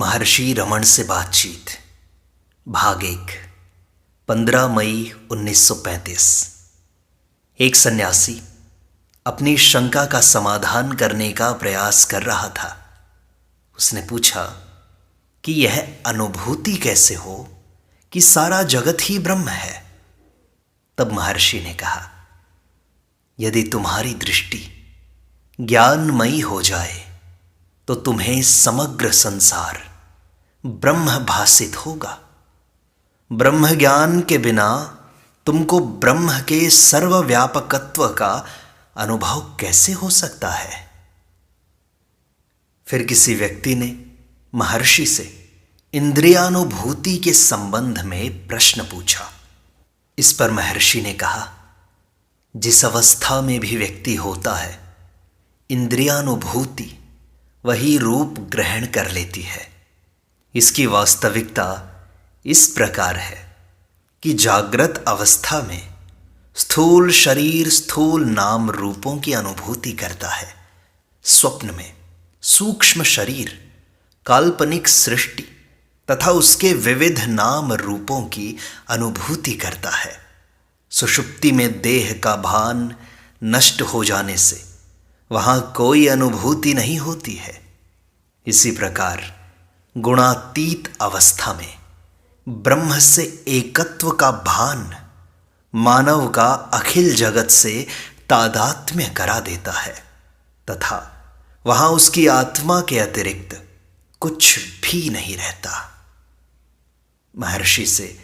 महर्षि रमण से बातचीत भाग 1 15 मई 1935। एक सन्यासी अपनी शंका का समाधान करने का प्रयास कर रहा था। उसने पूछा कि यह अनुभूति कैसे हो कि सारा जगत ही ब्रह्म है। तब महर्षि ने कहा, यदि तुम्हारी दृष्टि ज्ञानमयी हो जाए तो तुम्हें समग्र संसार ब्रह्म भासित होगा। ब्रह्म ज्ञान के बिना तुमको ब्रह्म के सर्वव्यापकत्व का अनुभव कैसे हो सकता है। फिर किसी व्यक्ति ने महर्षि से इंद्रियानुभूति के संबंध में प्रश्न पूछा। इस पर महर्षि ने कहा, जिस अवस्था में भी व्यक्ति होता है, इंद्रियानुभूति वही रूप ग्रहण कर लेती है। इसकी वास्तविकता इस प्रकार है कि जागृत अवस्था में स्थूल शरीर स्थूल नाम रूपों की अनुभूति करता है। स्वप्न में सूक्ष्म शरीर, काल्पनिक सृष्टि तथा उसके विविध नाम रूपों की अनुभूति करता है। सुषुप्ति में देह का भान नष्ट हो जाने से वहां कोई अनुभूति नहीं होती है। इसी प्रकार गुणातीत अवस्था में ब्रह्म से एकत्व का भान मानव का अखिल जगत से तादात्म्य करा देता है तथा वहां उसकी आत्मा के अतिरिक्त कुछ भी नहीं रहता। महर्षि से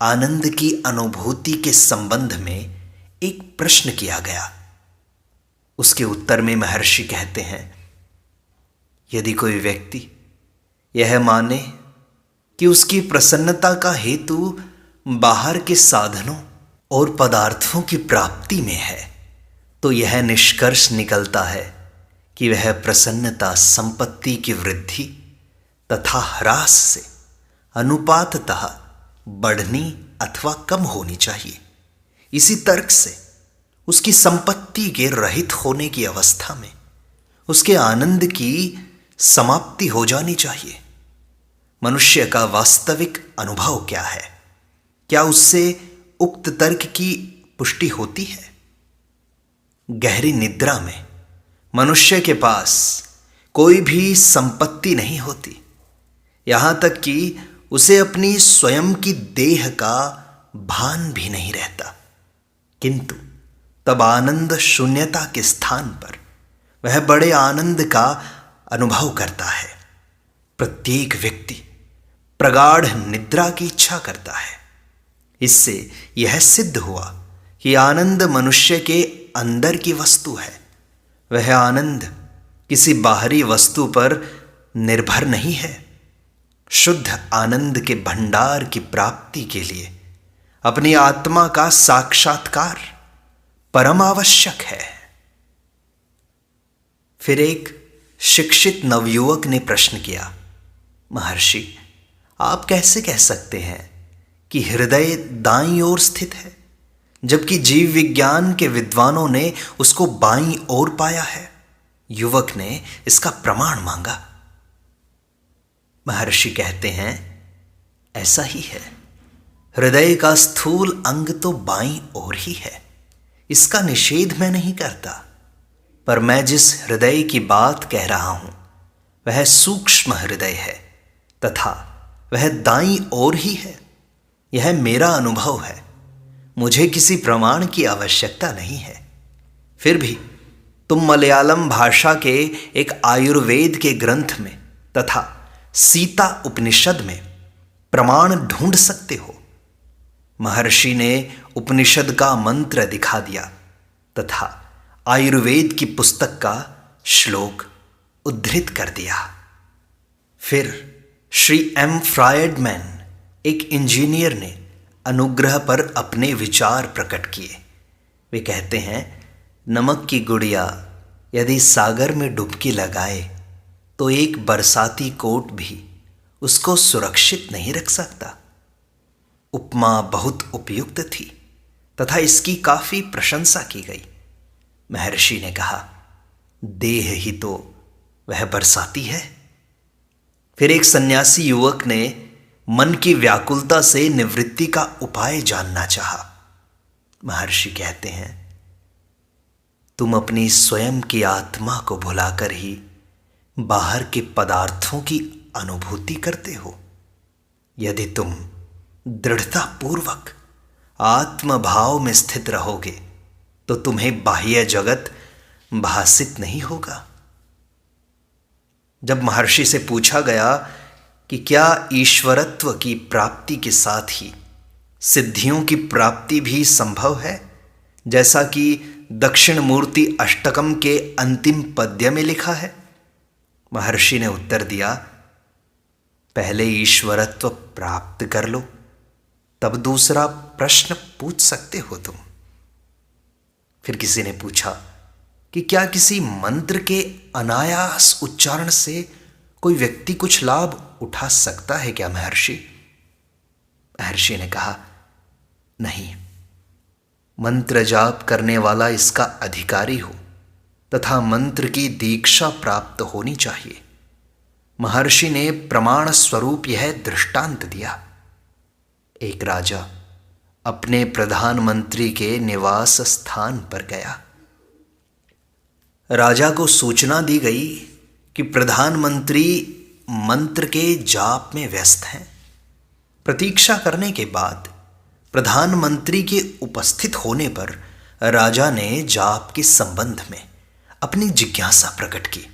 आनंद की अनुभूति के संबंध में एक प्रश्न किया गया। उसके उत्तर में महर्षि कहते हैं, यदि कोई व्यक्ति यह माने कि उसकी प्रसन्नता का हेतु बाहर के साधनों और पदार्थों की प्राप्ति में है, तो यह निष्कर्ष निकलता है कि वह प्रसन्नता संपत्ति की वृद्धि तथा ह्रास से अनुपाततः बढ़नी अथवा कम होनी चाहिए। इसी तर्क से उसकी संपत्ति के रहित होने की अवस्था में उसके आनंद की समाप्ति हो जानी चाहिए। मनुष्य का वास्तविक अनुभव क्या है? क्या उससे उक्त तर्क की पुष्टि होती है? गहरी निद्रा में मनुष्य के पास कोई भी संपत्ति नहीं होती, यहां तक कि उसे अपनी स्वयं की देह का भान भी नहीं रहता। किंतु तब आनंद शून्यता के स्थान पर वह बड़े आनंद का अनुभव करता है। प्रत्येक व्यक्ति प्रगाढ़ निद्रा की इच्छा करता है। इससे यह सिद्ध हुआ कि आनंद मनुष्य के अंदर की वस्तु है। वह आनंद किसी बाहरी वस्तु पर निर्भर नहीं है। शुद्ध आनंद के भंडार की प्राप्ति के लिए अपनी आत्मा का साक्षात्कार परम आवश्यक है। फिर एक शिक्षित नवयुवक ने प्रश्न किया, महर्षि, आप कैसे कह सकते हैं कि हृदय दाईं ओर स्थित है, जबकि जीव विज्ञान के विद्वानों ने उसको बाईं ओर पाया है? युवक ने इसका प्रमाण मांगा। महर्षि कहते हैं, ऐसा ही है। हृदय का स्थूल अंग तो बाईं ओर ही है, इसका निषेध मैं नहीं करता, पर मैं जिस हृदय की बात कह रहा हूं वह सूक्ष्म हृदय है तथा वह दाईं ओर ही है। यह मेरा अनुभव है, मुझे किसी प्रमाण की आवश्यकता नहीं है। फिर भी तुम मलयालम भाषा के एक आयुर्वेद के ग्रंथ में तथा सीता उपनिषद में प्रमाण ढूंढ सकते हो। महर्षि ने उपनिषद का मंत्र दिखा दिया तथा आयुर्वेद की पुस्तक का श्लोक उद्धृत कर दिया। फिर श्री एम फ्रायडमैन, एक इंजीनियर, ने अनुग्रह पर अपने विचार प्रकट किए। वे कहते हैं, नमक की गुड़िया यदि सागर में डुबकी लगाए तो एक बरसाती कोट भी उसको सुरक्षित नहीं रख सकता। उपमा बहुत उपयुक्त थी तथा इसकी काफी प्रशंसा की गई। महर्षि ने कहा, देह ही तो वह बरसाती है। फिर एक सन्यासी युवक ने मन की व्याकुलता से निवृत्ति का उपाय जानना चाहा। महर्षि कहते हैं, तुम अपनी स्वयं की आत्मा को भुलाकर ही बाहर के पदार्थों की अनुभूति करते हो। यदि तुम दृढ़तापूर्वक आत्मभाव में स्थित रहोगे तो तुम्हें बाह्य जगत भासित नहीं होगा। जब महर्षि से पूछा गया कि क्या ईश्वरत्व की प्राप्ति के साथ ही सिद्धियों की प्राप्ति भी संभव है, जैसा कि दक्षिण मूर्ति अष्टकम के अंतिम पद्य में लिखा है, महर्षि ने उत्तर दिया, पहले ईश्वरत्व प्राप्त कर लो, तब दूसरा प्रश्न पूछ सकते हो तुम। फिर किसी ने पूछा कि क्या किसी मंत्र के अनायास उच्चारण से कोई व्यक्ति कुछ लाभ उठा सकता है क्या महर्षि? महर्षि ने कहा, नहीं, मंत्र जाप करने वाला इसका अधिकारी हो तथा मंत्र की दीक्षा प्राप्त होनी चाहिए। महर्षि ने प्रमाण स्वरूप यह दृष्टांत दिया। एक राजा अपने प्रधानमंत्री के निवास स्थान पर गया। राजा को सूचना दी गई कि प्रधानमंत्री मंत्र के जाप में व्यस्त हैं। प्रतीक्षा करने के बाद प्रधानमंत्री के उपस्थित होने पर राजा ने जाप के संबंध में अपनी जिज्ञासा प्रकट की।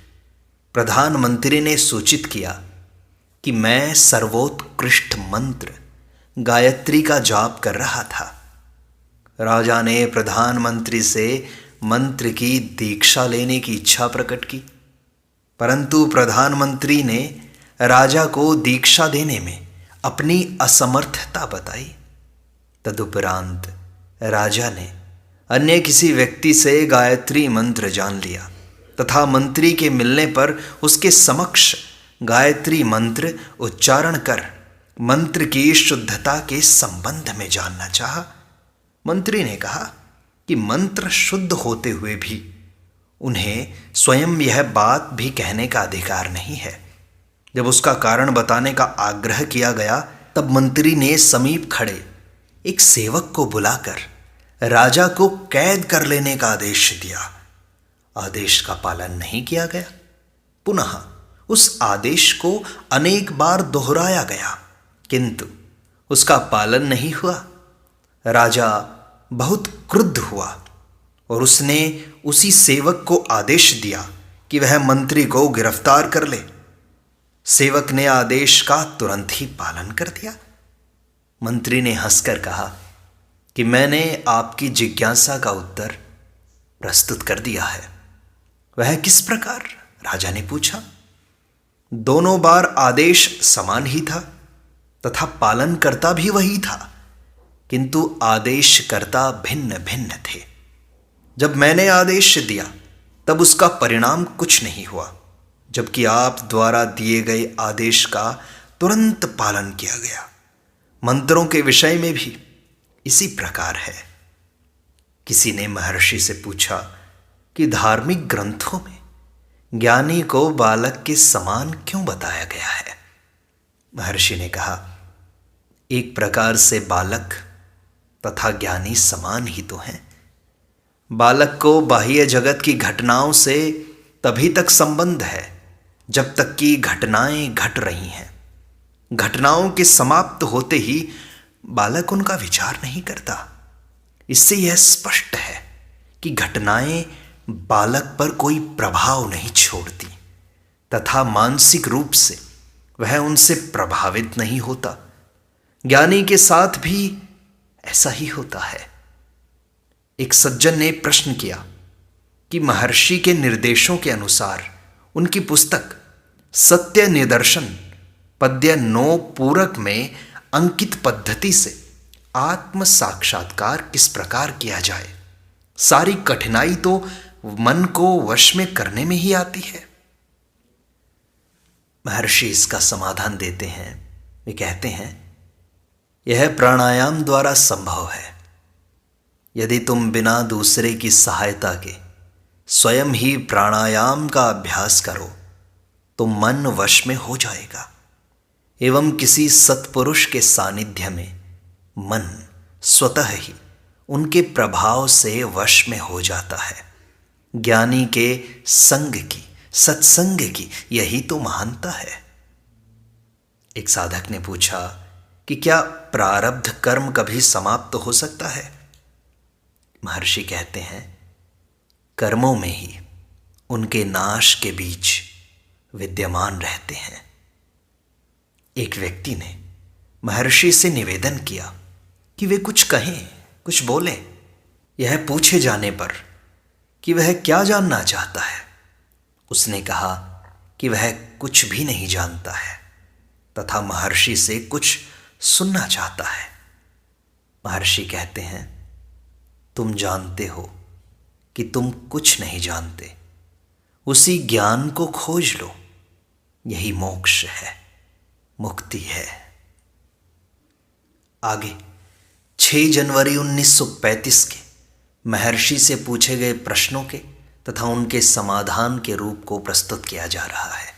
प्रधानमंत्री ने सूचित किया कि मैं सर्वोत्कृष्ट मंत्र गायत्री का जाप कर रहा था। राजा ने प्रधानमंत्री से मंत्र की दीक्षा लेने की इच्छा प्रकट की, परंतु प्रधानमंत्री ने राजा को दीक्षा देने में अपनी असमर्थता बताई। तदुपरांत राजा ने अन्य किसी व्यक्ति से गायत्री मंत्र जान लिया तथा मंत्री के मिलने पर उसके समक्ष गायत्री मंत्र उच्चारण कर मंत्र की शुद्धता के संबंध में जानना चाहा। मंत्री ने कहा कि मंत्र शुद्ध होते हुए भी उन्हें स्वयं यह बात भी कहने का अधिकार नहीं है। जब उसका कारण बताने का आग्रह किया गया तब मंत्री ने समीप खड़े एक सेवक को बुलाकर राजा को कैद कर लेने का आदेश दिया। आदेश का पालन नहीं किया गया। पुनः उस आदेश को अनेक बार दोहराया गया, किंतु उसका पालन नहीं हुआ। राजा बहुत क्रुद्ध हुआ और उसने उसी सेवक को आदेश दिया कि वह मंत्री को गिरफ्तार कर ले। सेवक ने आदेश का तुरंत ही पालन कर दिया। मंत्री ने हंसकर कहा कि मैंने आपकी जिज्ञासा का उत्तर प्रस्तुत कर दिया है। वह किस प्रकार? राजा ने पूछा। दोनों बार आदेश समान ही था तथा पालनकर्ता भी वही था, किंतु आदेशकर्ता भिन्न भिन्न थे। जब मैंने आदेश दिया तब उसका परिणाम कुछ नहीं हुआ, जबकि आप द्वारा दिए गए आदेश का तुरंत पालन किया गया। मंत्रों के विषय में भी इसी प्रकार है। किसी ने महर्षि से पूछा कि धार्मिक ग्रंथों में ज्ञानी को बालक के समान क्यों बताया गया है? महर्षि ने कहा, एक प्रकार से बालक तथा ज्ञानी समान ही तो हैं। बालक को बाह्य जगत की घटनाओं से तभी तक संबंध है जब तक कि घटनाएं घट रही हैं। घटनाओं के समाप्त होते ही बालक उनका विचार नहीं करता। इससे यह स्पष्ट है कि घटनाएं बालक पर कोई प्रभाव नहीं छोड़ती तथा मानसिक रूप से वह उनसे प्रभावित नहीं होता। ज्ञानी के साथ भी ऐसा ही होता है। एक सज्जन ने प्रश्न किया कि महर्षि के निर्देशों के अनुसार उनकी पुस्तक सत्य निदर्शन पद्य 9 पूरक में अंकित पद्धति से आत्म साक्षात्कार किस प्रकार किया जाए। सारी कठिनाई तो मन को वश में करने में ही आती है। महर्षि इसका समाधान देते हैं। वे कहते हैं, यह प्राणायाम द्वारा संभव है। यदि तुम बिना दूसरे की सहायता के स्वयं ही प्राणायाम का अभ्यास करो तो मन वश में हो जाएगा एवं किसी सत्पुरुष के सानिध्य में मन स्वतः ही उनके प्रभाव से वश में हो जाता है। ज्ञानी के संग की, सत्संग की यही तो महानता है। एक साधक ने पूछा कि क्या प्रारब्ध कर्म कभी समाप्त हो सकता है? महर्षि कहते हैं, कर्मों में ही उनके नाश के बीज विद्यमान रहते हैं। एक व्यक्ति ने महर्षि से निवेदन किया कि वे कुछ कहें, कुछ बोलें। यह पूछे जाने पर कि वह क्या जानना चाहता है, उसने कहा कि वह कुछ भी नहीं जानता है तथा महर्षि से कुछ सुनना चाहता है। महर्षि कहते हैं, तुम जानते हो कि तुम कुछ नहीं जानते, उसी ज्ञान को खोज लो, यही मोक्ष है, मुक्ति है। आगे 6 जनवरी 1935 के महर्षि से पूछे गए प्रश्नों के तथा उनके समाधान के रूप को प्रस्तुत किया जा रहा है।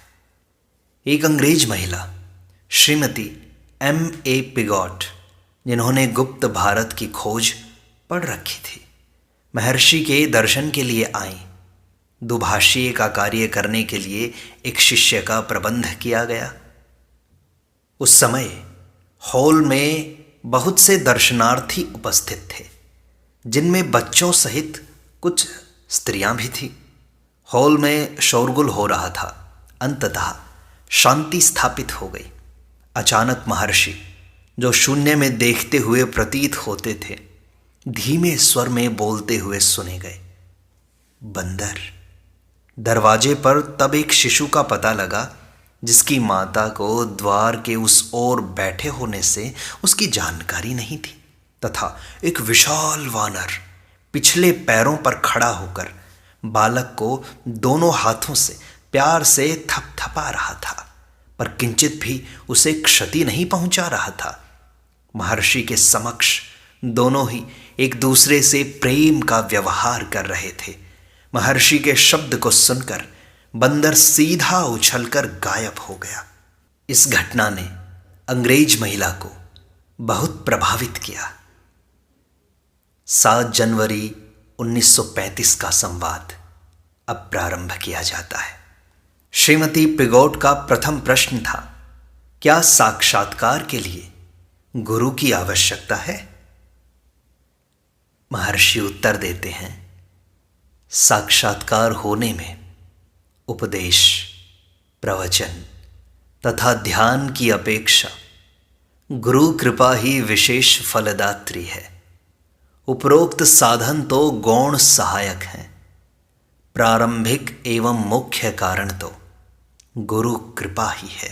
एक अंग्रेज महिला श्रीमती M.A. पिगॉट, जिन्होंने गुप्त भारत की खोज पढ़ रखी थी, महर्षि के दर्शन के लिए आईं। दुभाषीय का कार्य करने के लिए एक शिष्य का प्रबंध किया गया। उस समय हॉल में बहुत से दर्शनार्थी उपस्थित थे, जिनमें बच्चों सहित कुछ स्त्रियां भी थीं। हॉल में शोरगुल हो रहा था। अंततः शांति स्थापित हो गई। अचानक महर्षि, जो शून्य में देखते हुए प्रतीत होते थे, धीमे स्वर में बोलते हुए सुने गए। बंदर। दरवाजे पर तब एक शिशु का पता लगा, जिसकी माता को द्वार के उस ओर बैठे होने से उसकी जानकारी नहीं थी तथा एक विशाल वानर पिछले पैरों पर खड़ा होकर बालक को दोनों हाथों से प्यार से थपथपा रहा था, पर किंचित भी उसे क्षति नहीं पहुंचा रहा था। महर्षि के समक्ष दोनों ही एक दूसरे से प्रेम का व्यवहार कर रहे थे। महर्षि के शब्द को सुनकर बंदर सीधा उछलकर गायब हो गया। इस घटना ने अंग्रेज महिला को बहुत प्रभावित किया। 7 जनवरी 1935 का संवाद अब प्रारंभ किया जाता है। श्रीमती पिगॉट का प्रथम प्रश्न था, क्या साक्षात्कार के लिए गुरु की आवश्यकता है? महर्षि उत्तर देते हैं, साक्षात्कार होने में उपदेश, प्रवचन तथा ध्यान की अपेक्षा गुरु कृपा ही विशेष फलदात्री है। उपरोक्त साधन तो गौण सहायक हैं, प्रारंभिक एवं मुख्य कारण तो गुरु कृपा ही है।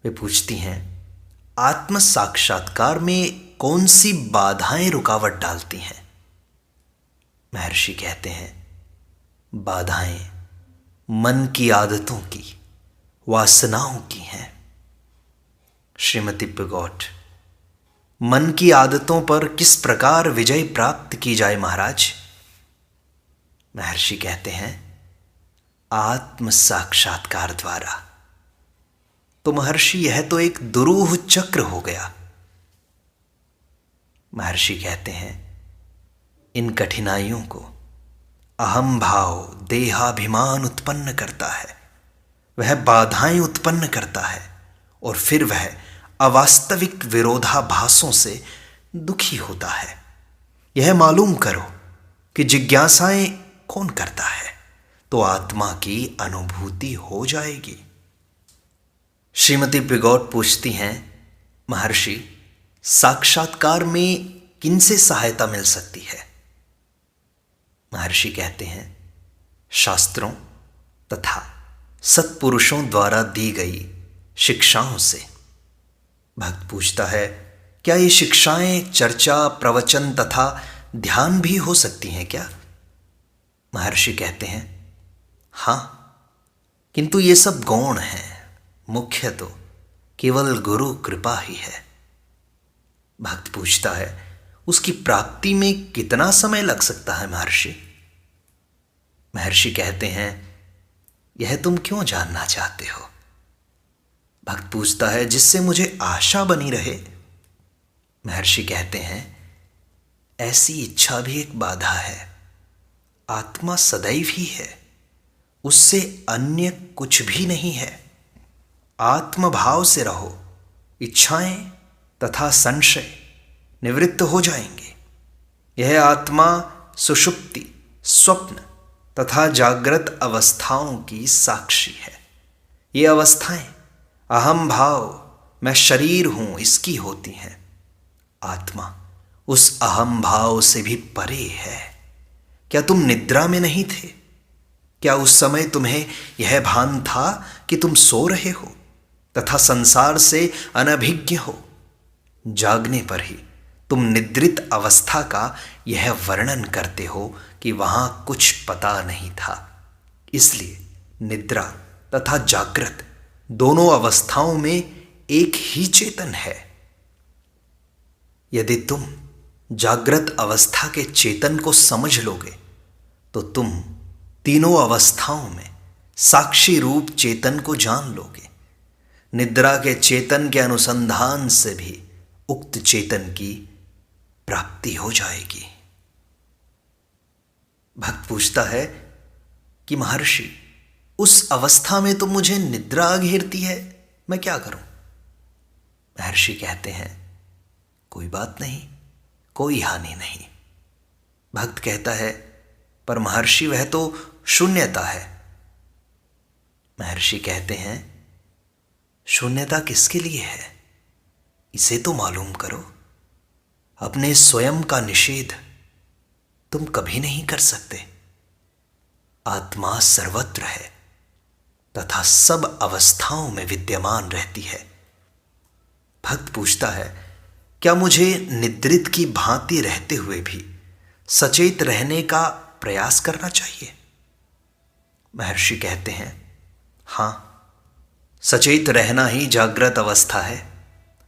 वे पूछती हैं, आत्म साक्षात्कार में कौन सी बाधाएं रुकावट डालती हैं? महर्षि कहते हैं, बाधाएं मन की आदतों की, वासनाओं की हैं। श्रीमती पिगॉट, मन की आदतों पर किस प्रकार विजय प्राप्त की जाए महाराज? महर्षि कहते हैं, आत्म साक्षात्कार द्वारा। तो महर्षि, यह तो एक दुरूह चक्र हो गया। महर्षि कहते हैं, इन कठिनाइयों को अहम भाव, देहाभिमान उत्पन्न करता है, वह बाधाएं उत्पन्न करता है और फिर वह अवास्तविक विरोधाभासों से दुखी होता है। यह मालूम करो कि जिज्ञासाएं कौन करता है, तो आत्मा की अनुभूति हो जाएगी। श्रीमती पिगॉट पूछती हैं, महर्षि, साक्षात्कार में किनसे सहायता मिल सकती है? महर्षि कहते हैं, शास्त्रों तथा सत्पुरुषों द्वारा दी गई शिक्षाओं से। भक्त पूछता है, क्या ये शिक्षाएं चर्चा, प्रवचन तथा ध्यान भी हो सकती हैं क्या? महर्षि कहते हैं, हाँ, किंतु ये सब गौण हैं, मुख्य तो केवल गुरु कृपा ही है। भक्त पूछता है, उसकी प्राप्ति में कितना समय लग सकता है महर्षि? महर्षि कहते हैं, यह तुम क्यों जानना चाहते हो? भक्त पूछता है, जिससे मुझे आशा बनी रहे। महर्षि कहते हैं, ऐसी इच्छा भी एक बाधा है। आत्मा सदैव ही है, उससे अन्य कुछ भी नहीं है। आत्मभाव से रहो, इच्छाएं तथा संशय निवृत्त हो जाएंगे। यह आत्मा सुषुप्ति, स्वप्न तथा जागृत अवस्थाओं की साक्षी है। ये अवस्थाएं अहम भाव, मैं शरीर हूं, इसकी होती हैं। आत्मा उस अहम भाव से भी परे है। क्या तुम निद्रा में नहीं थे? क्या उस समय तुम्हें यह भान था कि तुम सो रहे हो तथा संसार से अनभिज्ञ हो? जागने पर ही तुम निद्रित अवस्था का यह वर्णन करते हो कि वहां कुछ पता नहीं था। इसलिए निद्रा तथा जागृत दोनों अवस्थाओं में एक ही चेतन है। यदि तुम जागृत अवस्था के चेतन को समझ लोगे तो तुम तीनों अवस्थाओं में साक्षी रूप चेतन को जान लोगे। निद्रा के चेतन के अनुसंधान से भी उक्त चेतन की प्राप्ति हो जाएगी। भक्त पूछता है कि महर्षि, उस अवस्था में तो मुझे निद्रा घेरती है, मैं क्या करूं? महर्षि कहते हैं, कोई बात नहीं, कोई हानि नहीं। भक्त कहता है, पर महर्षि वह तो शून्यता है। महर्षि कहते हैं, शून्यता किसके लिए है, इसे तो मालूम करो। अपने स्वयं का निषेध तुम कभी नहीं कर सकते। आत्मा सर्वत्र है तथा सब अवस्थाओं में विद्यमान रहती है। भक्त पूछता है, क्या मुझे निद्रित की भांति रहते हुए भी सचेत रहने का प्रयास करना चाहिए? महर्षि कहते हैं, हां, सचेत रहना ही जागृत अवस्था है।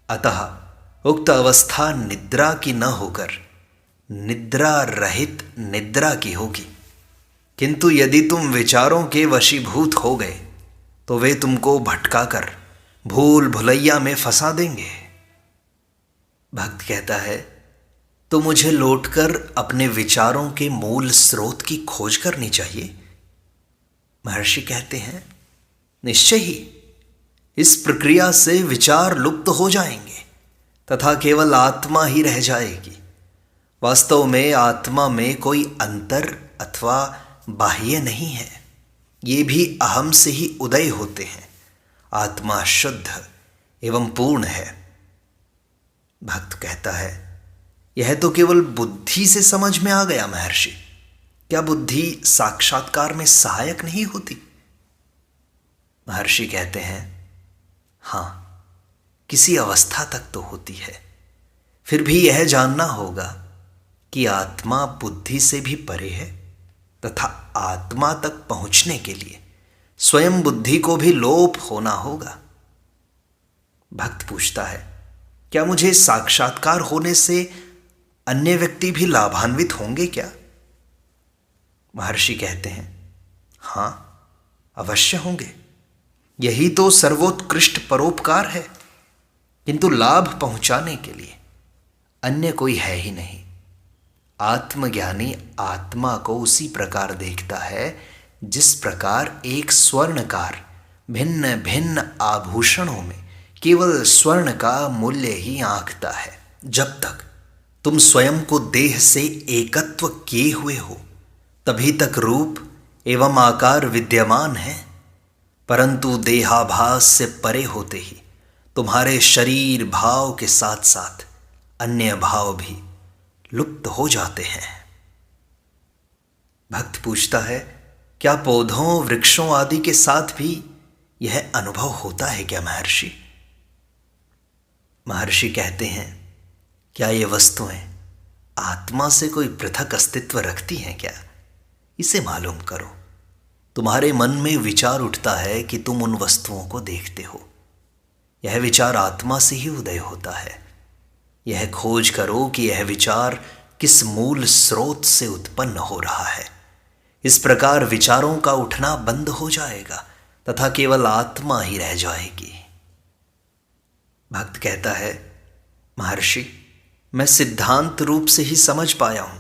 अतः उक्त अवस्था निद्रा की न होकर निद्रा रहित निद्रा की होगी। किंतु यदि तुम विचारों के वशीभूत हो गए तो वे तुमको भटकाकर भूल भुलैया में फंसा देंगे। भक्त कहता है, तो मुझे लौटकर अपने विचारों के मूल स्रोत की खोज करनी चाहिए। महर्षि कहते हैं, निश्चय ही इस प्रक्रिया से विचार लुप्त हो जाएंगे तथा केवल आत्मा ही रह जाएगी। वास्तव में आत्मा में कोई अंतर अथवा बाह्य नहीं है, ये भी अहम से ही उदय होते हैं। आत्मा शुद्ध एवं पूर्ण है। भक्त कहता है, यह तो केवल बुद्धि से समझ में आ गया महर्षि, क्या बुद्धि साक्षात्कार में सहायक नहीं होती? महर्षि कहते हैं, हां, किसी अवस्था तक तो होती है। फिर भी यह जानना होगा कि आत्मा बुद्धि से भी परे है तथा आत्मा तक पहुंचने के लिए स्वयं बुद्धि को भी लोप होना होगा। भक्त पूछता है, क्या मुझे साक्षात्कार होने से अन्य व्यक्ति भी लाभान्वित होंगे क्या? महर्षि कहते हैं, हां, अवश्य होंगे। यही तो सर्वोत्कृष्ट परोपकार है। किंतु लाभ पहुंचाने के लिए अन्य कोई है ही नहीं। आत्मज्ञानी आत्मा को उसी प्रकार देखता है जिस प्रकार एक स्वर्णकार भिन्न भिन्न आभूषणों में केवल स्वर्ण का मूल्य ही आंकता है। जब तक तुम स्वयं को देह से एकत्व किए हुए हो तभी तक रूप एवं आकार विद्यमान है, परंतु देहाभास से परे होते ही तुम्हारे शरीर भाव के साथ साथ अन्य भाव भी लुप्त हो जाते हैं। भक्त पूछता है, क्या पौधों वृक्षों आदि के साथ भी यह अनुभव होता है क्या महर्षि? महर्षि कहते हैं, क्या ये वस्तुएं आत्मा से कोई पृथक अस्तित्व रखती हैं क्या? इसे मालूम करो। तुम्हारे मन में विचार उठता है कि तुम उन वस्तुओं को देखते हो। यह विचार आत्मा से ही उदय होता है। यह खोज करो कि यह विचार किस मूल स्रोत से उत्पन्न हो रहा है। इस प्रकार विचारों का उठना बंद हो जाएगा तथा केवल आत्मा ही रह जाएगी। भक्त कहता है, महर्षि, मैं सिद्धांत रूप से ही समझ पाया हूं,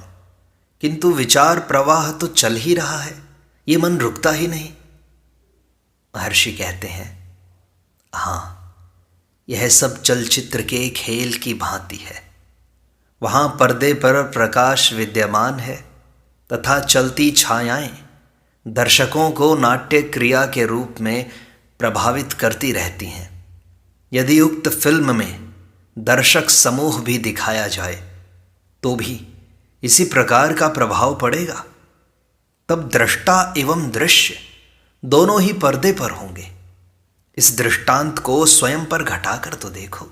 किंतु विचार प्रवाह तो चल ही रहा है, ये मन रुकता ही नहीं। महर्षि कहते हैं, हाँ, यह सब चलचित्र के खेल की भांति है। वहां पर्दे पर प्रकाश विद्यमान है तथा चलती छायाएं दर्शकों को नाट्य क्रिया के रूप में प्रभावित करती रहती हैं। यदि उक्त फिल्म में दर्शक समूह भी दिखाया जाए तो भी इसी प्रकार का प्रभाव पड़ेगा। तब दृष्टा एवं दृश्य दोनों ही पर्दे पर होंगे। इस दृष्टांत को स्वयं पर घटाकर तो देखो।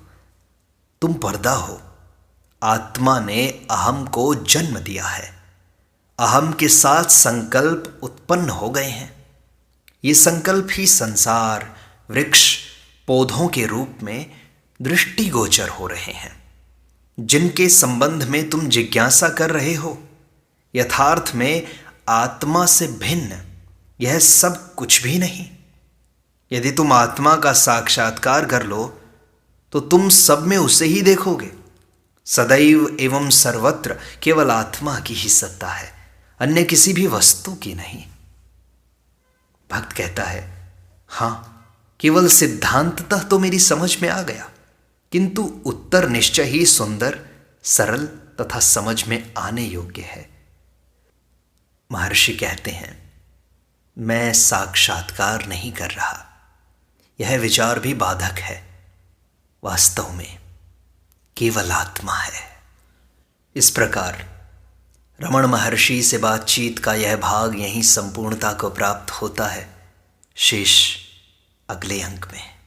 तुम पर्दा हो, आत्मा ने अहम को जन्म दिया है, अहम के साथ संकल्प उत्पन्न हो गए हैं। ये संकल्प ही संसार, वृक्ष, पौधों के रूप में दृष्टिगोचर हो रहे हैं, जिनके संबंध में तुम जिज्ञासा कर रहे हो। यथार्थ में आत्मा से भिन्न यह सब कुछ भी नहीं। यदि तुम आत्मा का साक्षात्कार कर लो तो तुम सब में उसे ही देखोगे। सदैव एवं सर्वत्र केवल आत्मा की ही सत्ता है, अन्य किसी भी वस्तु की नहीं। भक्त कहता है, हाँ, केवल सिद्धांततः तो मेरी समझ में आ गया, किंतु उत्तर निश्चय ही सुंदर, सरल तथा समझ में आने योग्य है। महर्षि कहते हैं, मैं साक्षात्कार नहीं कर रहा, यह विचार भी बाधक है। वास्तव में केवल आत्मा है। इस प्रकार रमण महर्षि से बातचीत का यह भाग यहीं संपूर्णता को प्राप्त होता है। शेष अगले अंक में।